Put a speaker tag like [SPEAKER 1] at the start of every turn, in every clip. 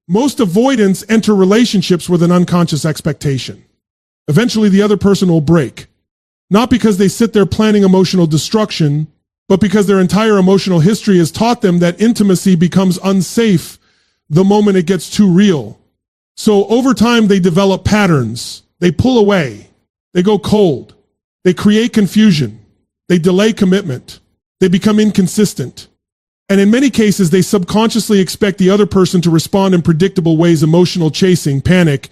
[SPEAKER 1] Most avoidants enter relationships with an unconscious expectation. Eventually, the other person will break. Not because they sit there planning emotional destruction, but because their entire emotional history has taught them that intimacy becomes unsafe the moment it gets too real. So over time, they develop patterns. They pull away. They go cold. They create confusion. They delay commitment. They become inconsistent. And in many cases, they subconsciously expect the other person to respond in predictable ways: emotional chasing, panic,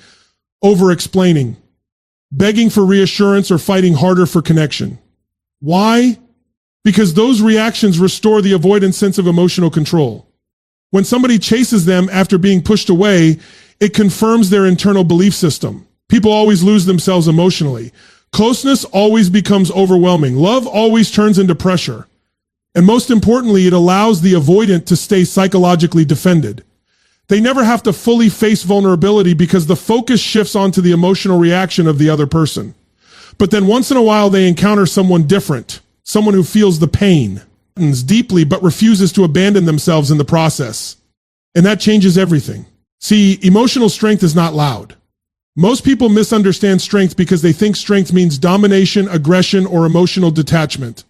[SPEAKER 1] over-explaining, begging for reassurance, or fighting harder for connection. Why? Because those reactions restore the avoidant sense of emotional control. When somebody chases them after being pushed away, it confirms their internal belief system. People always lose themselves emotionally. Closeness always becomes overwhelming. Love always turns into pressure. And most importantly, it allows the avoidant to stay psychologically defended. They never have to fully face vulnerability because the focus shifts onto the emotional reaction of the other person. But then once in a while, they encounter someone different, someone who feels the pain deeply but refuses to abandon themselves in the process. And that changes everything. See, emotional strength is not loud. Most people misunderstand strength because they think strength means domination, aggression, or emotional detachment.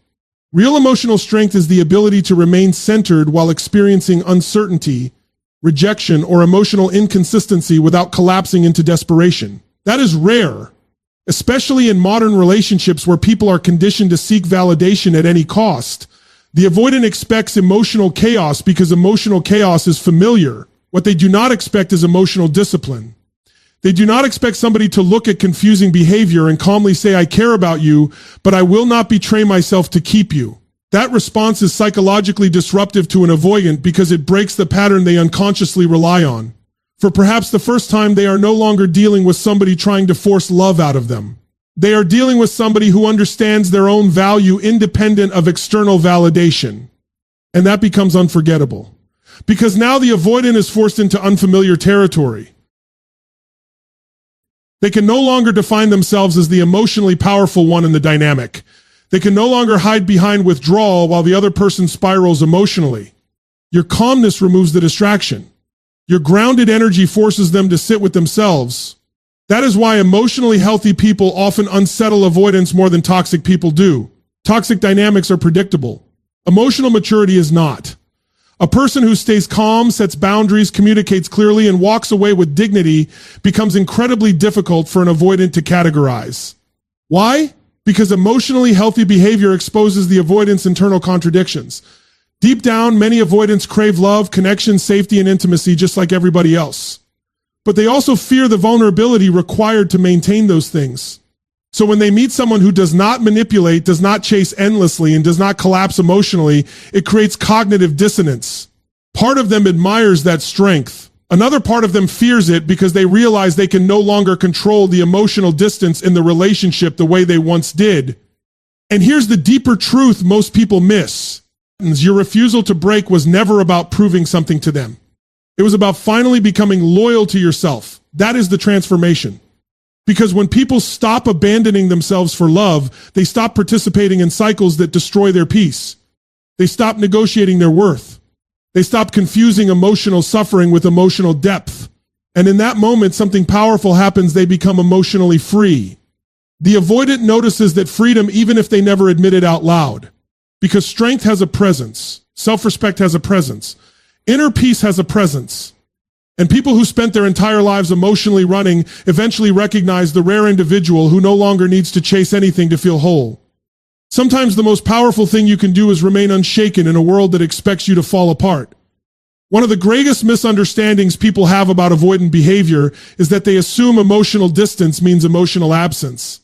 [SPEAKER 1] Real emotional strength is the ability to remain centered while experiencing uncertainty, rejection, or emotional inconsistency without collapsing into desperation. That is rare, especially in modern relationships where people are conditioned to seek validation at any cost. The avoidant expects emotional chaos because emotional chaos is familiar. What they do not expect is emotional discipline. They do not expect somebody to look at confusing behavior and calmly say, "I care about you, but I will not betray myself to keep you." That response is psychologically disruptive to an avoidant because it breaks the pattern they unconsciously rely on. For perhaps the first time, they are no longer dealing with somebody trying to force love out of them. They are dealing with somebody who understands their own value independent of external validation. And that becomes unforgettable. Because now the avoidant is forced into unfamiliar territory. They can no longer define themselves as the emotionally powerful one in the dynamic. They can no longer hide behind withdrawal while the other person spirals emotionally. Your calmness removes the distraction. Your grounded energy forces them to sit with themselves. That is why emotionally healthy people often unsettle avoidance more than toxic people do. Toxic dynamics are predictable. Emotional maturity is not. A person who stays calm, sets boundaries, communicates clearly, and walks away with dignity becomes incredibly difficult for an avoidant to categorize. Why? Because emotionally healthy behavior exposes the avoidant's internal contradictions. Deep down, many avoidants crave love, connection, safety, and intimacy just like everybody else. But they also fear the vulnerability required to maintain those things. So when they meet someone who does not manipulate, does not chase endlessly, and does not collapse emotionally, it creates cognitive dissonance. Part of them admires that strength. Another part of them fears it because they realize they can no longer control the emotional distance in the relationship the way they once did. And here's the deeper truth most people miss. Your refusal to break was never about proving something to them. It was about finally becoming loyal to yourself. That is the transformation. Because when people stop abandoning themselves for love, they stop participating in cycles that destroy their peace. They stop negotiating their worth. They stop confusing emotional suffering with emotional depth. And in that moment, something powerful happens. They become emotionally free. The avoidant notices that freedom, even if they never admit it out loud, because strength has a presence, self-respect has a presence, inner peace has a presence. And people who spent their entire lives emotionally running eventually recognize the rare individual who no longer needs to chase anything to feel whole. Sometimes the most powerful thing you can do is remain unshaken in a world that expects you to fall apart. One of the greatest misunderstandings people have about avoidant behavior is that they assume emotional distance means emotional absence.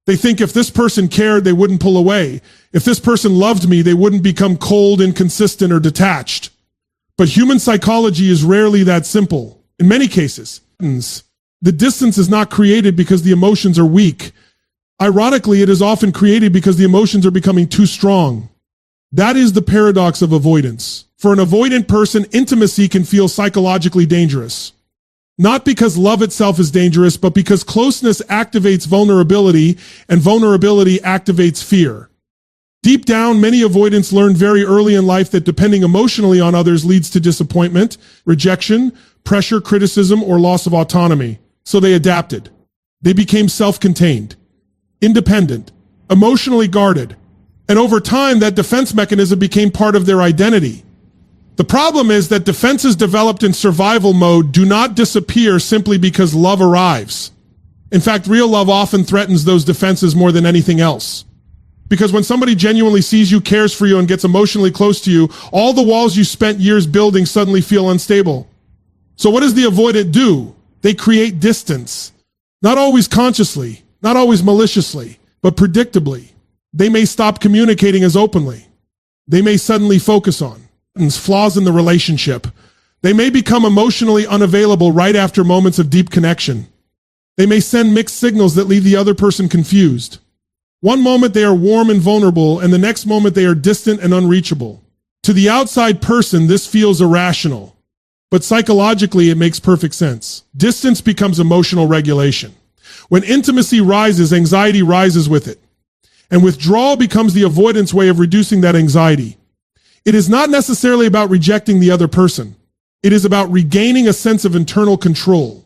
[SPEAKER 1] They think if this person cared, they wouldn't pull away. If this person loved me, they wouldn't become cold, inconsistent, or detached. But human psychology is rarely that simple. In many cases, the distance is not created because the emotions are weak. Ironically, it is often created because the emotions are becoming too strong. That is the paradox of avoidance. For an avoidant person, intimacy can feel psychologically dangerous. Not because love itself is dangerous, but because closeness activates vulnerability, and vulnerability activates fear. Deep down, many avoidants learn very early in life that depending emotionally on others leads to disappointment, rejection, pressure, criticism, or loss of autonomy. So they adapted. They became self-contained, independent, emotionally guarded. And over time, that defense mechanism became part of their identity. The problem is that defenses developed in survival mode do not disappear simply because love arrives. In fact, real love often threatens those defenses more than anything else. Because when somebody genuinely sees you, cares for you, and gets emotionally close to you, all the walls you spent years building suddenly feel unstable. So what does the avoidant do? They create distance. Not always consciously, not always maliciously, but predictably. They may stop communicating as openly. They may suddenly focus on flaws in the relationship. They may become emotionally unavailable right after moments of deep connection. They may send mixed signals that leave the other person confused. One moment they are warm and vulnerable, and the next moment they are distant and unreachable. To the outside person, this feels irrational, but psychologically it makes perfect sense. Distance becomes emotional regulation. When intimacy rises, anxiety rises with it. And withdrawal becomes the avoidance way of reducing that anxiety. It is not necessarily about rejecting the other person. It is about regaining a sense of internal control.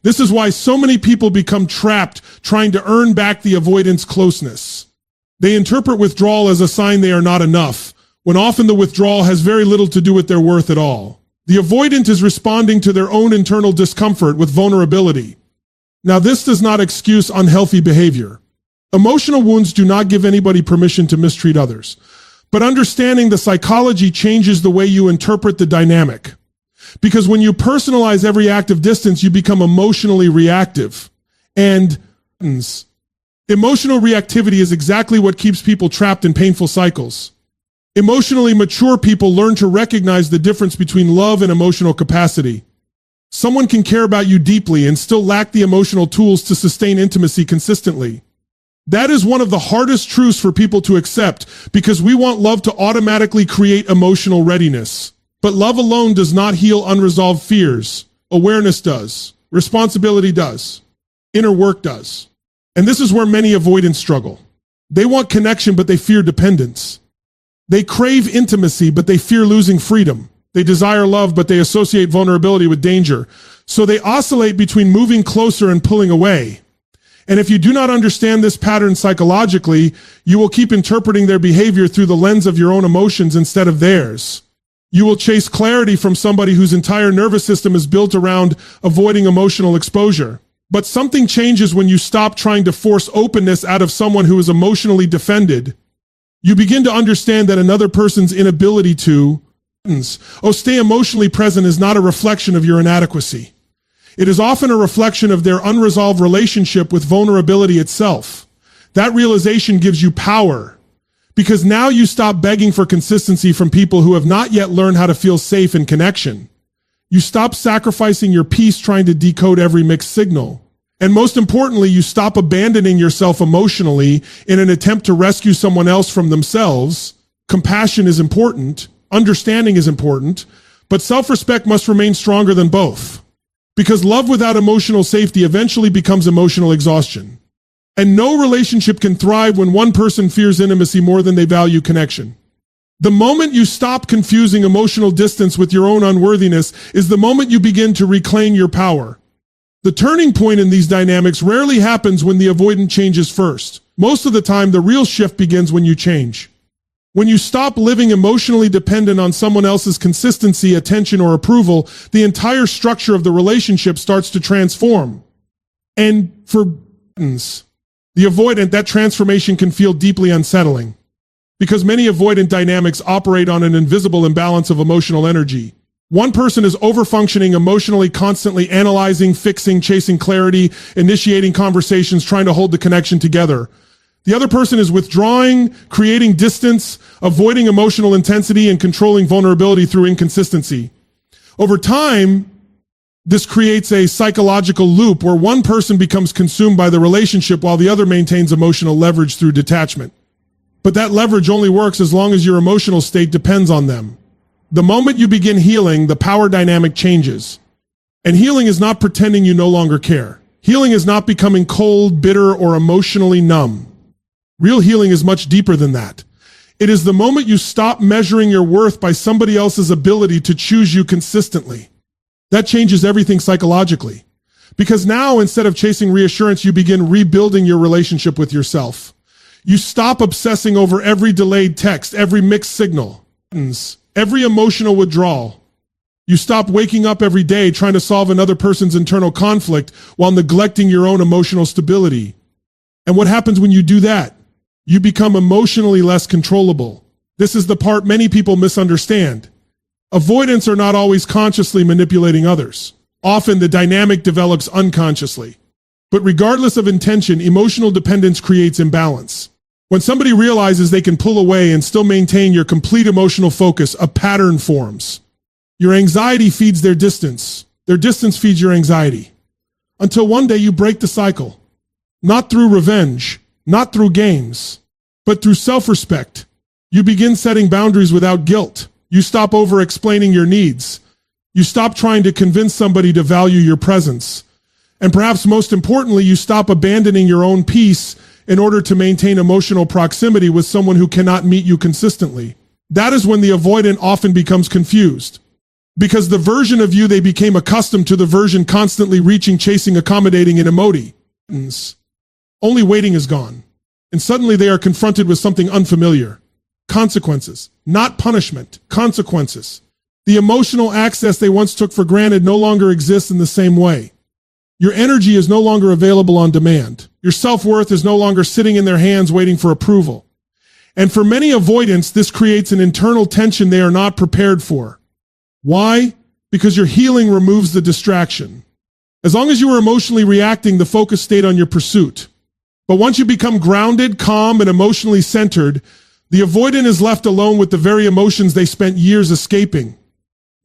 [SPEAKER 1] This is why so many people become trapped trying to earn back the avoidance closeness. They interpret withdrawal as a sign they are not enough, when often the withdrawal has very little to do with their worth at all. The avoidant is responding to their own internal discomfort with vulnerability. Now, this does not excuse unhealthy behavior. Emotional wounds do not give anybody permission to mistreat others. But understanding the psychology changes the way you interpret the dynamic. Because when you personalize every act of distance, you become emotionally reactive. And emotional reactivity is exactly what keeps people trapped in painful cycles. Emotionally mature people learn to recognize the difference between love and emotional capacity. Someone can care about you deeply and still lack the emotional tools to sustain intimacy consistently. That is one of the hardest truths for people to accept, because we want love to automatically create emotional readiness. But love alone does not heal unresolved fears. Awareness does. Responsibility does. Inner work does. And this is where many avoidants struggle. They want connection, but they fear dependence. They crave intimacy, but they fear losing freedom. They desire love, but they associate vulnerability with danger. So they oscillate between moving closer and pulling away. And if you do not understand this pattern psychologically, you will keep interpreting their behavior through the lens of your own emotions instead of theirs. You will chase clarity from somebody whose entire nervous system is built around avoiding emotional exposure. But something changes when you stop trying to force openness out of someone who is emotionally defended. You begin to understand that another person's inability to stay emotionally present is not a reflection of your inadequacy. It is often a reflection of their unresolved relationship with vulnerability itself. That realization gives you power, because now you stop begging for consistency from people who have not yet learned how to feel safe in connection. You stop sacrificing your peace trying to decode every mixed signal. And most importantly, you stop abandoning yourself emotionally in an attempt to rescue someone else from themselves. Compassion is important, understanding is important, but self-respect must remain stronger than both. Because love without emotional safety eventually becomes emotional exhaustion. And no relationship can thrive when one person fears intimacy more than they value connection. The moment you stop confusing emotional distance with your own unworthiness is the moment you begin to reclaim your power. The turning point in these dynamics rarely happens when the avoidant changes first. Most of the time, the real shift begins when you change. When you stop living emotionally dependent on someone else's consistency, attention, or approval, the entire structure of the relationship starts to transform. And for the avoidant, that transformation can feel deeply unsettling, because many avoidant dynamics operate on an invisible imbalance of emotional energy. One person is overfunctioning emotionally, constantly analyzing, fixing, chasing clarity, initiating conversations, trying to hold the connection together. The other person is withdrawing, creating distance, avoiding emotional intensity, and controlling vulnerability through inconsistency. Over time, this creates a psychological loop where one person becomes consumed by the relationship while the other maintains emotional leverage through detachment. But that leverage only works as long as your emotional state depends on them. The moment you begin healing, the power dynamic changes. And healing is not pretending you no longer care. Healing is not becoming cold, bitter, or emotionally numb. Real healing is much deeper than that. It is the moment you stop measuring your worth by somebody else's ability to choose you consistently. That changes everything psychologically. Because now, instead of chasing reassurance, you begin rebuilding your relationship with yourself. You stop obsessing over every delayed text, every mixed signal, every emotional withdrawal. You stop waking up every day trying to solve another person's internal conflict while neglecting your own emotional stability. And what happens when you do that? You become emotionally less controllable. This is the part many people misunderstand. Avoidants are not always consciously manipulating others. Often the dynamic develops unconsciously. But regardless of intention, emotional dependence creates imbalance. When somebody realizes they can pull away and still maintain your complete emotional focus, a pattern forms. Your anxiety feeds their distance. Their distance feeds your anxiety. Until one day you break the cycle. Not through revenge, not through games, but through self-respect. You begin setting boundaries without guilt. You stop over-explaining your needs. You stop trying to convince somebody to value your presence. And perhaps most importantly, you stop abandoning your own peace in order to maintain emotional proximity with someone who cannot meet you consistently. That is when the avoidant often becomes confused. Because the version of you they became accustomed to, the version constantly reaching, chasing, accommodating, and emoting. Only waiting is gone. And suddenly they are confronted with something unfamiliar. Consequences. Not punishment. Consequences. The emotional access they once took for granted no longer exists in the same way. Your energy is no longer available on demand. Your self-worth is no longer sitting in their hands waiting for approval. And for many avoidants, this creates an internal tension they are not prepared for. Why? Because your healing removes the distraction. As long as you were emotionally reacting, the focus stayed on your pursuit. But once you become grounded, calm, and emotionally centered, the avoidant is left alone with the very emotions they spent years escaping.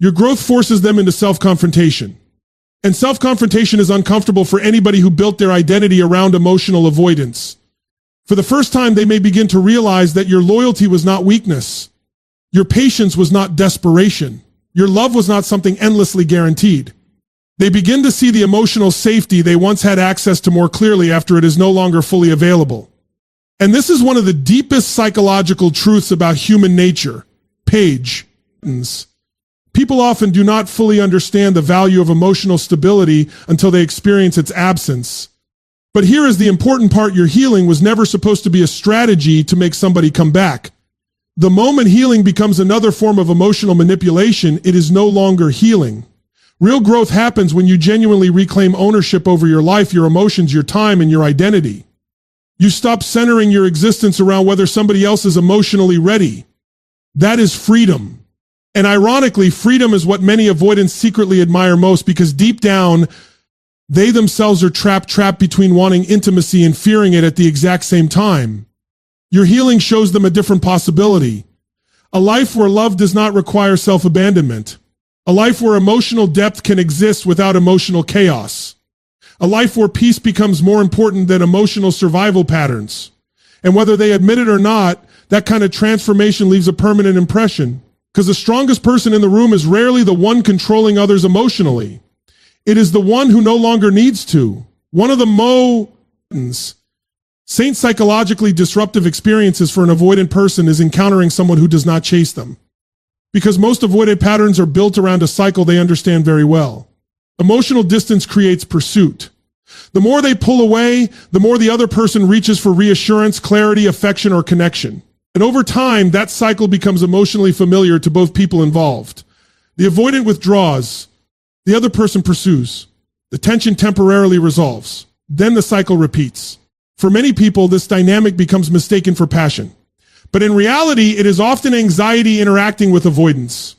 [SPEAKER 1] Your growth forces them into self-confrontation. And self-confrontation is uncomfortable for anybody who built their identity around emotional avoidance. For the first time, they may begin to realize that your loyalty was not weakness. Your patience was not desperation. Your love was not something endlessly guaranteed. They begin to see the emotional safety they once had access to more clearly after it is no longer fully available. And this is one of the deepest psychological truths about human nature. People often do not fully understand the value of emotional stability until they experience its absence. But here is the important part: your healing was never supposed to be a strategy to make somebody come back. The moment healing becomes another form of emotional manipulation, it is no longer healing. Real growth happens when you genuinely reclaim ownership over your life, your emotions, your time, and your identity. You stop centering your existence around whether somebody else is emotionally ready. That is freedom. And ironically, freedom is what many avoidants secretly admire most, because deep down, they themselves are trapped between wanting intimacy and fearing it at the exact same time. Your healing shows them a different possibility. A life where love does not require self-abandonment. A life where emotional depth can exist without emotional chaos. A life where peace becomes more important than emotional survival patterns. And whether they admit it or not, that kind of transformation leaves a permanent impression. Because the strongest person in the room is rarely the one controlling others emotionally. It is the one who no longer needs to. One of the psychologically disruptive experiences for an avoidant person is encountering someone who does not chase them. Because most avoidant patterns are built around a cycle they understand very well. Emotional distance creates pursuit. The more they pull away, the more the other person reaches for reassurance, clarity, affection, or connection. And over time, that cycle becomes emotionally familiar to both people involved. The avoidant withdraws. The other person pursues. The tension temporarily resolves. Then the cycle repeats. For many people, this dynamic becomes mistaken for passion. But in reality, it is often anxiety interacting with avoidance.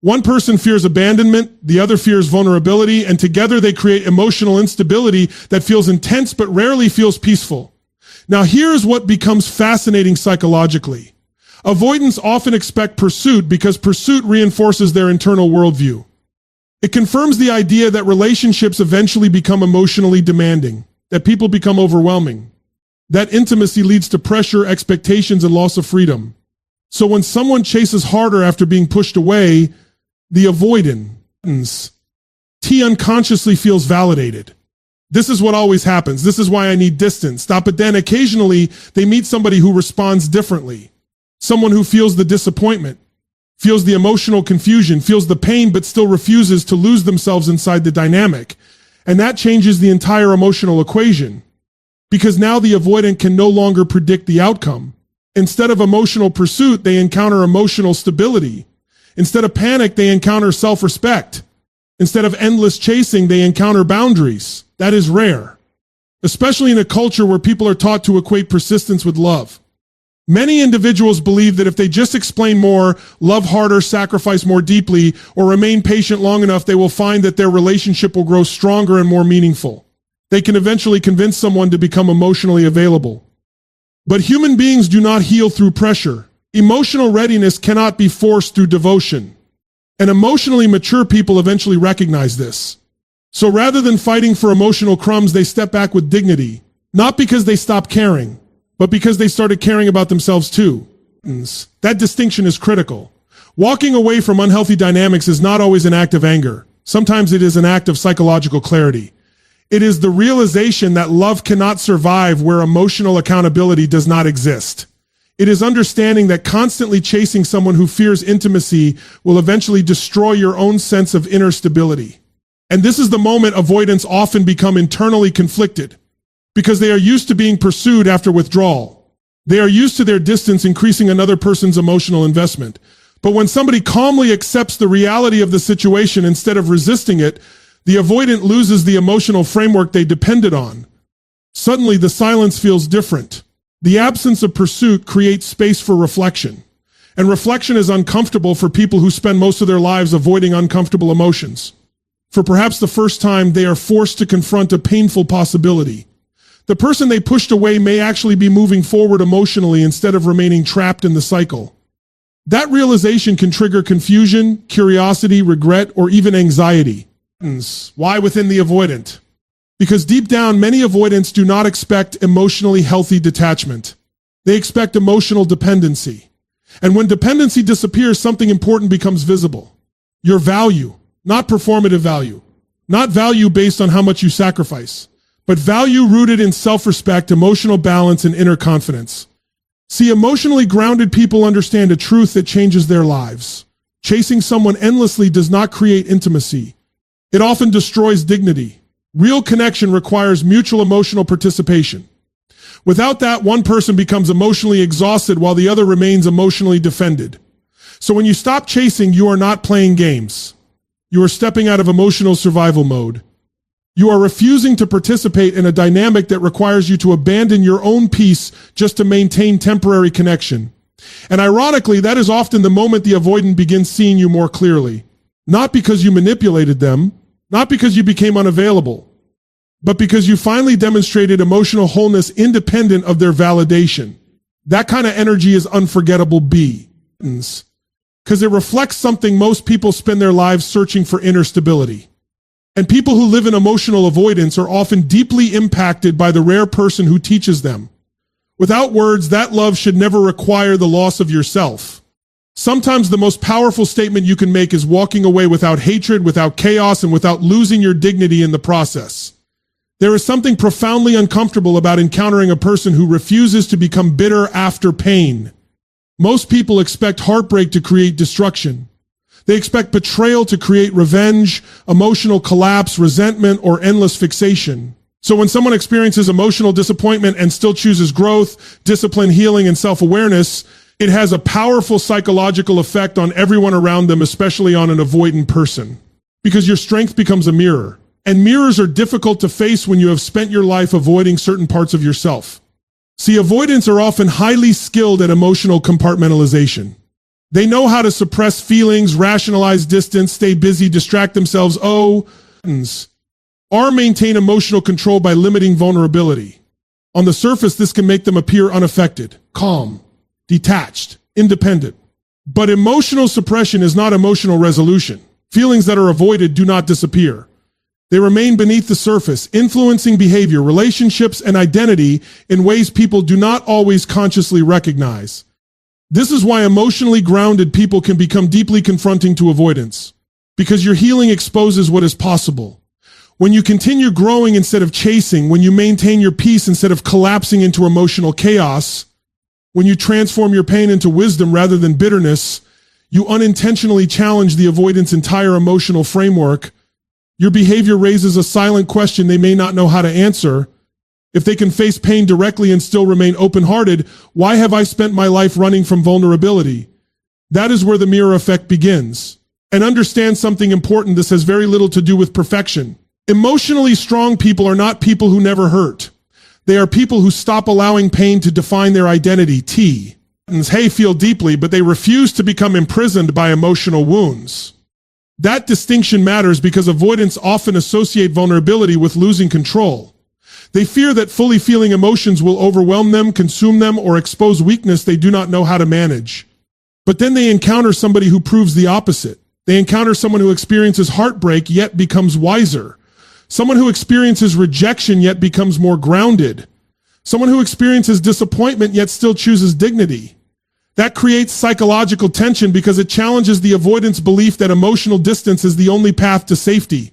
[SPEAKER 1] One person fears abandonment, the other fears vulnerability, and together they create emotional instability that feels intense but rarely feels peaceful. Now here's what becomes fascinating psychologically. Avoidants often expect pursuit because pursuit reinforces their internal worldview. It confirms the idea that relationships eventually become emotionally demanding, that people become overwhelming. That intimacy leads to pressure, expectations, and loss of freedom. So when someone chases harder after being pushed away, the avoidant unconsciously feels validated. This is what always happens. This is why I need distance. Stop it. Then occasionally they meet somebody who responds differently. Someone who feels the disappointment. feels the emotional confusion, feels the pain, but still refuses to lose themselves inside the dynamic. And that changes the entire emotional equation. Because now the avoidant can no longer predict the outcome. Instead of emotional pursuit, they encounter emotional stability. Instead of panic, they encounter self-respect. Instead of endless chasing, they encounter boundaries. That is rare, especially in a culture where people are taught to equate persistence with love. Many individuals believe that if they just explain more, love harder, sacrifice more deeply, or remain patient long enough, they will find that their relationship will grow stronger and more meaningful. They can eventually convince someone to become emotionally available. But human beings do not heal through pressure. Emotional readiness cannot be forced through devotion. And emotionally mature people eventually recognize this. So rather than fighting for emotional crumbs, they step back with dignity. Not because they stopped caring, but because they started caring about themselves too. That distinction is critical. Walking away from unhealthy dynamics is not always an act of anger. Sometimes it is an act of psychological clarity. It is the realization that love cannot survive where emotional accountability does not exist. It is understanding that constantly chasing someone who fears intimacy will eventually destroy your own sense of inner stability. And this is the moment avoidants often become internally conflicted, because they are used to being pursued after withdrawal. They are used to their distance increasing another person's emotional investment. But when somebody calmly accepts the reality of the situation instead of resisting it, the avoidant loses the emotional framework they depended on. Suddenly, the silence feels different. The absence of pursuit creates space for reflection. And reflection is uncomfortable for people who spend most of their lives avoiding uncomfortable emotions. For perhaps the first time, they are forced to confront a painful possibility. The person they pushed away may actually be moving forward emotionally instead of remaining trapped in the cycle. That realization can trigger confusion, curiosity, regret, or even anxiety. Why within the avoidant? Because deep down, many avoidants do not expect emotionally healthy detachment. They expect emotional dependency. And when dependency disappears, something important becomes visible. Your value, not performative value. Not value based on how much you sacrifice, but value rooted in self-respect, emotional balance, and inner confidence. See, emotionally grounded people understand a truth that changes their lives. Chasing someone endlessly does not create intimacy. It often destroys dignity. Real connection requires mutual emotional participation. Without that, one person becomes emotionally exhausted while the other remains emotionally defended. So when you stop chasing, you are not playing games. You are stepping out of emotional survival mode. You are refusing to participate in a dynamic that requires you to abandon your own peace just to maintain temporary connection. And ironically, that is often the moment the avoidant begins seeing you more clearly. Not because you manipulated them, not because you became unavailable, but because you finally demonstrated emotional wholeness independent of their validation. That kind of energy is unforgettable because it reflects something most people spend their lives searching for: inner stability. And people who live in emotional avoidance are often deeply impacted by the rare person who teaches them. Without words, that love should never require the loss of yourself. Sometimes the most powerful statement you can make is walking away without hatred, without chaos, and without losing your dignity in the process. There is something profoundly uncomfortable about encountering a person who refuses to become bitter after pain. Most people expect heartbreak to create destruction. They expect betrayal to create revenge, emotional collapse, resentment, or endless fixation. So when someone experiences emotional disappointment and still chooses growth, discipline, healing, and self-awareness, it has a powerful psychological effect on everyone around them, especially on an avoidant person. Because your strength becomes a mirror. And mirrors are difficult to face when you have spent your life avoiding certain parts of yourself. See, avoidants are often highly skilled at emotional compartmentalization. They know how to suppress feelings, rationalize distance, stay busy, distract themselves, or maintain emotional control by limiting vulnerability. On the surface, this can make them appear unaffected, calm, detached, independent. But emotional suppression is not emotional resolution. Feelings that are avoided do not disappear. They remain beneath the surface, influencing behavior, relationships, and identity in ways people do not always consciously recognize. This is why emotionally grounded people can become deeply confronting to avoidance. Because your healing exposes what is possible. When you continue growing instead of chasing, when you maintain your peace instead of collapsing into emotional chaos, when you transform your pain into wisdom rather than bitterness, You unintentionally challenge the avoidant's entire emotional framework. Your behavior raises a silent question they may not know how to answer. If they can face pain directly and still remain open-hearted, why have I spent my life running from vulnerability? That is where the mirror effect begins. And understand something important: this has very little to do with perfection. Emotionally strong people are not people who never hurt. They are people who stop allowing pain to define their identity. Feel deeply, but they refuse to become imprisoned by emotional wounds. That distinction matters because avoidants often associate vulnerability with losing control. They fear that fully feeling emotions will overwhelm them, consume them, or expose weakness they do not know how to manage. But then they encounter somebody who proves the opposite. They encounter someone who experiences heartbreak yet becomes wiser. Someone who experiences rejection yet becomes more grounded. Someone who experiences disappointment yet still chooses dignity. That creates psychological tension because it challenges the avoidant's belief that emotional distance is the only path to safety.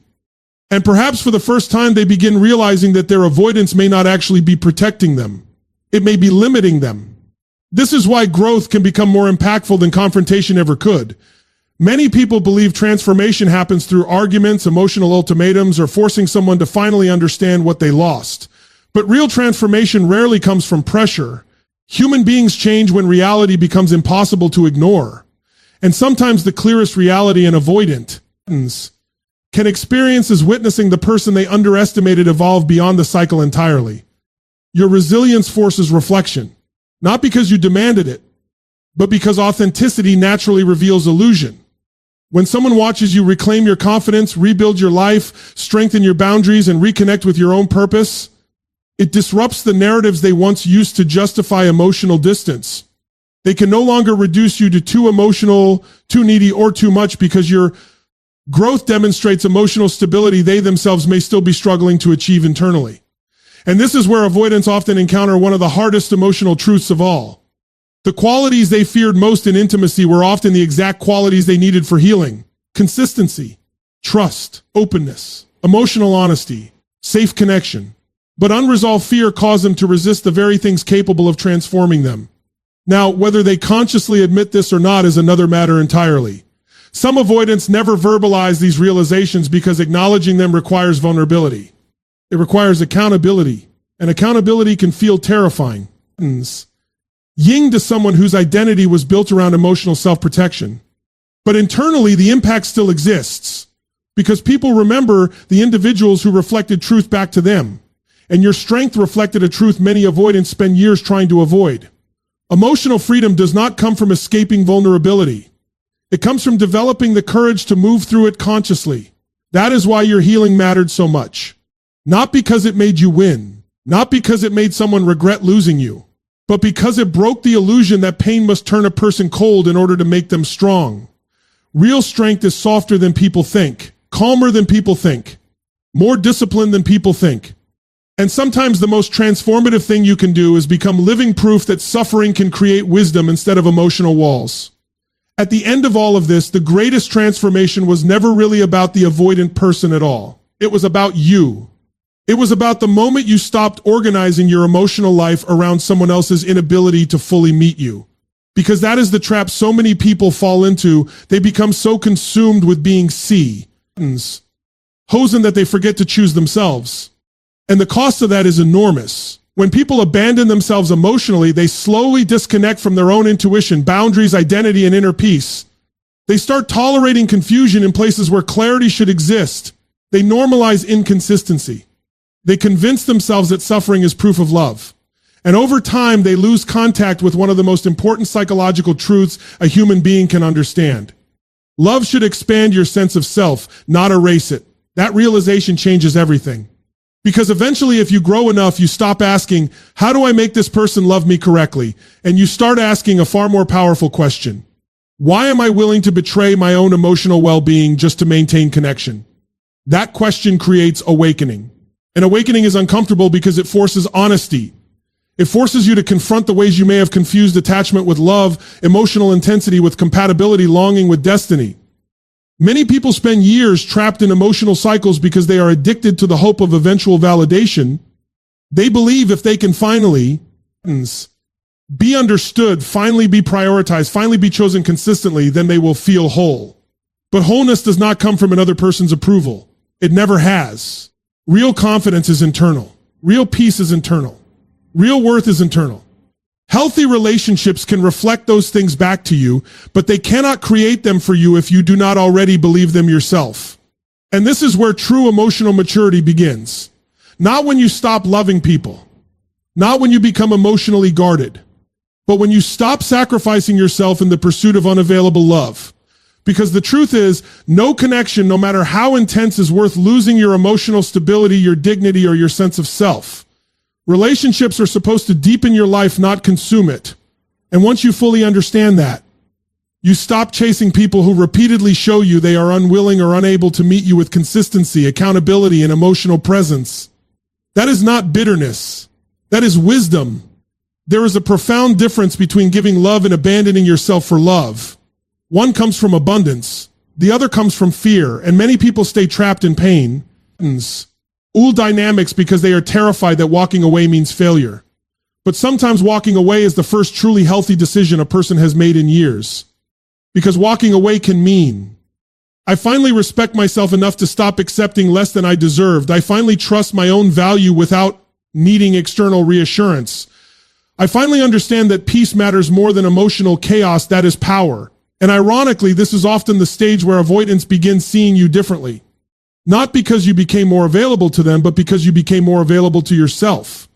[SPEAKER 1] And perhaps for the first time, they begin realizing that their avoidance may not actually be protecting them. It may be limiting them. This is why growth can become more impactful than confrontation ever could. Many people believe transformation happens through arguments, emotional ultimatums, or forcing someone to finally understand what they lost. But real transformation rarely comes from pressure. Human beings change when reality becomes impossible to ignore. And sometimes the clearest reality an avoidant can experience is witnessing the person they underestimated evolve beyond the cycle entirely. Your resilience forces reflection, not because you demanded it, but because authenticity naturally reveals illusion. When someone watches you reclaim your confidence, rebuild your life, strengthen your boundaries, and reconnect with your own purpose, it disrupts the narratives they once used to justify emotional distance. They can no longer reduce you to too emotional, too needy, or too much because your growth demonstrates emotional stability they themselves may still be struggling to achieve internally. And this is where avoidants often encounter one of the hardest emotional truths of all. The qualities they feared most in intimacy were often the exact qualities they needed for healing: consistency, trust, openness, emotional honesty, safe connection. But unresolved fear caused them to resist the very things capable of transforming them. Now, whether they consciously admit this or not is another matter entirely. Some avoidants never verbalize these realizations because acknowledging them requires vulnerability. It requires accountability, and accountability can feel terrifying. Yin to someone whose identity was built around emotional self-protection. But internally, the impact still exists because people remember the individuals who reflected truth back to them. And your strength reflected a truth many avoidants spend years trying to avoid. Emotional freedom does not come from escaping vulnerability. It comes from developing the courage to move through it consciously. That is why your healing mattered so much. Not because it made you win, not because it made someone regret losing you, but because it broke the illusion that pain must turn a person cold in order to make them strong. Real strength is softer than people think, calmer than people think, more disciplined than people think. And sometimes the most transformative thing you can do is become living proof that suffering can create wisdom instead of emotional walls. At the end of all of this, the greatest transformation was never really about the avoidant person at all. It was about you. It was about the moment you stopped organizing your emotional life around someone else's inability to fully meet you. Because that is the trap so many people fall into. They become so consumed with being hosen that they forget to choose themselves. And the cost of that is enormous. When people abandon themselves emotionally, they slowly disconnect from their own intuition, boundaries, identity, and inner peace. They start tolerating confusion in places where clarity should exist. They normalize inconsistency. They convince themselves that suffering is proof of love. And over time, they lose contact with one of the most important psychological truths a human being can understand. Love should expand your sense of self, not erase it. That realization changes everything. Because eventually, if you grow enough, you stop asking, how do I make this person love me correctly? And you start asking a far more powerful question. Why am I willing to betray my own emotional well-being just to maintain connection? That question creates awakening. And awakening is uncomfortable because it forces honesty. It forces you to confront the ways you may have confused attachment with love, emotional intensity with compatibility, longing with destiny. Many people spend years trapped in emotional cycles because they are addicted to the hope of eventual validation. They believe if they can finally be understood, finally be prioritized, finally be chosen consistently, then they will feel whole. But wholeness does not come from another person's approval. It never has. Real confidence is internal. Real peace is internal. Real worth is internal. Healthy relationships can reflect those things back to you, but they cannot create them for you if you do not already believe them yourself. And this is where true emotional maturity begins. Not when you stop loving people, not when you become emotionally guarded, but when you stop sacrificing yourself in the pursuit of unavailable love. Because the truth is, no connection, no matter how intense, is worth losing your emotional stability, your dignity, or your sense of self. Relationships are supposed to deepen your life, not consume it. And once you fully understand that, you stop chasing people who repeatedly show you they are unwilling or unable to meet you with consistency, accountability, and emotional presence. That is not bitterness. That is wisdom. There is a profound difference between giving love and abandoning yourself for love. One comes from abundance. The other comes from fear, and many people stay trapped in pain. Dynamics because they are terrified that walking away means failure. But sometimes walking away is the first truly healthy decision a person has made in years. Because walking away can mean, I finally respect myself enough to stop accepting less than I deserved. I finally trust my own value without needing external reassurance. I finally understand that peace matters more than emotional chaos. That is power. And ironically, this is often the stage where avoidants begin seeing you differently. Not because you became more available to them, but because you became more available to yourself.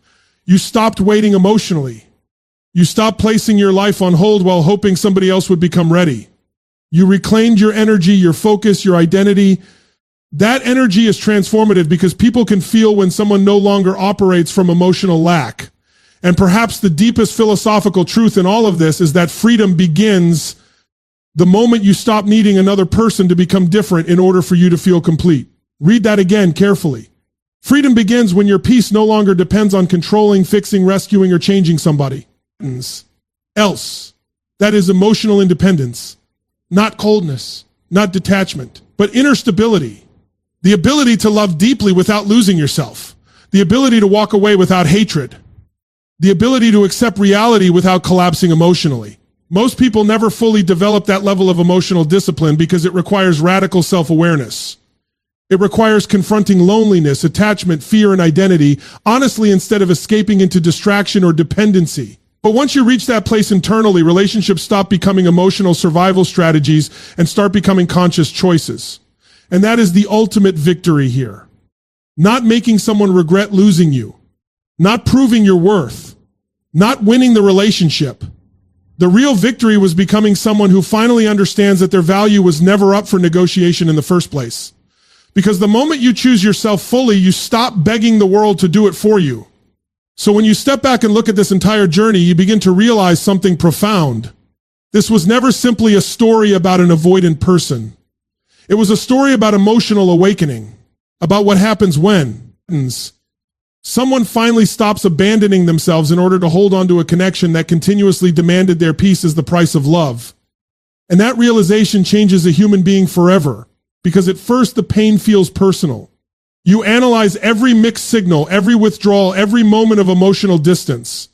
[SPEAKER 1] You stopped waiting emotionally. You stopped placing your life on hold while hoping somebody else would become ready. You reclaimed your energy, your focus, your identity. That energy is transformative because people can feel when someone no longer operates from emotional lack. And perhaps the deepest philosophical truth in all of this is that freedom begins the moment you stop needing another person to become different in order for you to feel complete. Read that again carefully. Freedom begins when your peace no longer depends on controlling, fixing, rescuing, or changing somebody else. That is emotional independence, not coldness, not detachment, but inner stability. The ability to love deeply without losing yourself. The ability to walk away without hatred. The ability to accept reality without collapsing emotionally. Most people never fully develop that level of emotional discipline because it requires radical self-awareness. It requires confronting loneliness, attachment, fear, and identity, honestly, instead of escaping into distraction or dependency. But once you reach that place internally, relationships stop becoming emotional survival strategies and start becoming conscious choices. And that is the ultimate victory here. Not making someone regret losing you. Not proving your worth. Not winning the relationship. The real victory was becoming someone who finally understands that their value was never up for negotiation in the first place. Because the moment you choose yourself fully, you stop begging the world to do it for you. So when you step back and look at this entire journey, you begin to realize something profound. This was never simply a story about an avoidant person. It was a story about emotional awakening, about what happens when someone finally stops abandoning themselves in order to hold on to a connection that continuously demanded their peace as the price of love. And that realization changes a human being forever, because at first the pain feels personal. You analyze every mixed signal, every withdrawal, every moment of emotional distance.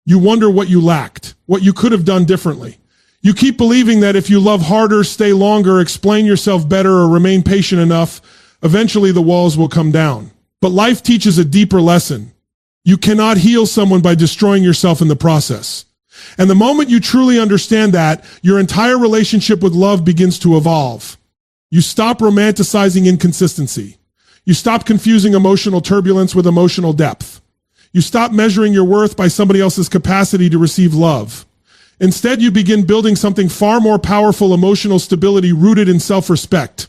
[SPEAKER 1] You wonder what you lacked, what you could have done differently. You keep believing that if you love harder, stay longer, explain yourself better, or remain patient enough, eventually the walls will come down. But life teaches a deeper lesson. You cannot heal someone by destroying yourself in the process. And the moment you truly understand that, your entire relationship with love begins to evolve. You stop romanticizing inconsistency. You stop confusing emotional turbulence with emotional depth. You stop measuring your worth by somebody else's capacity to receive love. Instead, you begin building something far more powerful, emotional stability rooted in self-respect.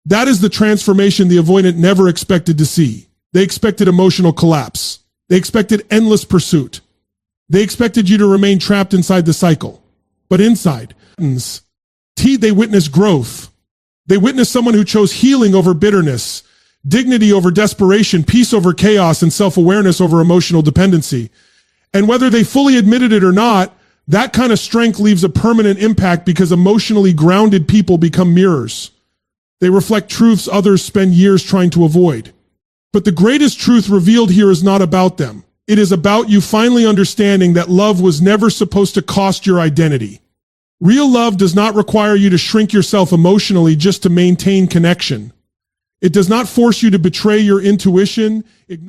[SPEAKER 1] That is the transformation the avoidant never expected to see. They expected emotional collapse. They expected endless pursuit. They expected you to remain trapped inside the cycle. But inside, they witnessed growth. They witnessed someone who chose healing over bitterness, dignity over desperation, peace over chaos, and self-awareness over emotional dependency. And whether they fully admitted it or not, that kind of strength leaves a permanent impact because emotionally grounded people become mirrors. They reflect truths others spend years trying to avoid. But the greatest truth revealed here is not about them. It is about you finally understanding that love was never supposed to cost your identity. Real love does not require you to shrink yourself emotionally just to maintain connection. It does not force you to betray your intuition, ignore